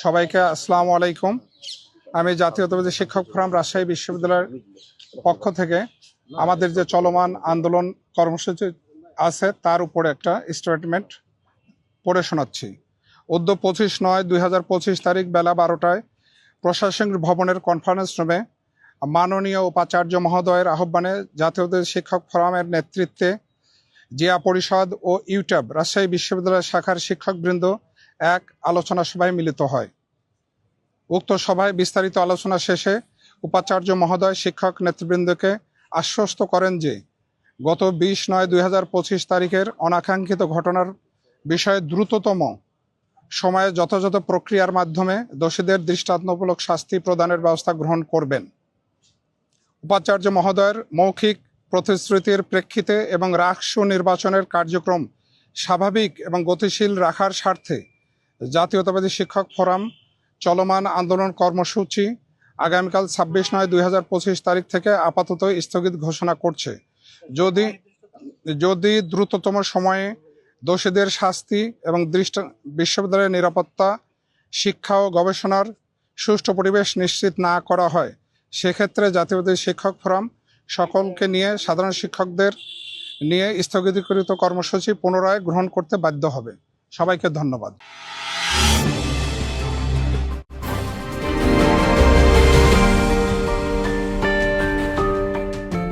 সবাইকে আসসালামু আলাইকুম। আমি জাতীয়তাবাদী শিক্ষক ফোরাম রাজশাহী বিশ্ববিদ্যালয়ের পক্ষ থেকে আমাদের যে চলমান আন্দোলন কর্মসূচি আছে তার উপরে একটা স্টেটমেন্ট পড়ে শোনাচ্ছি। 25/9/2025 তারিখ বেলা 12টায় প্রশাসনিক ভবনের কনফারেন্স রুমে মাননীয় উপাচার্য মহোদয়ের আহ্বানে জাতীয়তাবাদী শিক্ষক ফোরামের নেতৃত্বে জিয়া পরিষদ ও ইউটিউব রাজশাহী বিশ্ববিদ্যালয় শাখার শিক্ষকবৃন্দ এক আলোচনা সভায় মিলিত হয়। উক্ত সভায় বিস্তারিত আলোচনা শেষে উপাচার্য মহোদয় শিক্ষক নেতৃবৃন্দকে আশ্বস্ত করেন যে গত 20/9/2025 তারিখের অনাকাঙ্ক্ষিত ঘটনার বিষয়ে দ্রুততম সময়ে যথাযথ প্রক্রিয়ার মাধ্যমে দোষীদের দৃষ্টান্তমূলক শাস্তি প্রদানের ব্যবস্থা গ্রহণ করবেন। উপাচার্য মহোদয়ের মৌখিক প্রতিশ্রুতির প্রেক্ষিতে এবং রাষ্ট্র নির্বাচনের কার্যক্রম স্বাভাবিক এবং গতিশীল রাখার স্বার্থে জাতীয়তাবাদী শিক্ষক ফোরাম চলমান আন্দোলন কর্মসূচি আগামীকাল 26/9/2025 তারিখ থেকে আপাতত স্থগিত ঘোষণা করছে। যদি দ্রুততম সময়ে দোষীদের শাস্তি এবং বিশ্ববিদ্যালয়ের নিরাপত্তা, শিক্ষা ও গবেষণার সুষ্ঠু পরিবেশ নিশ্চিত না করা হয়, সেক্ষেত্রে জাতীয়তাবাদী শিক্ষক ফোরাম সকলকে নিয়ে সাধারণ শিক্ষকদের নিয়ে স্থগিতকৃত কর্মসূচি পুনরায় গ্রহণ করতে বাধ্য হবে। সবাইকে ধন্যবাদ।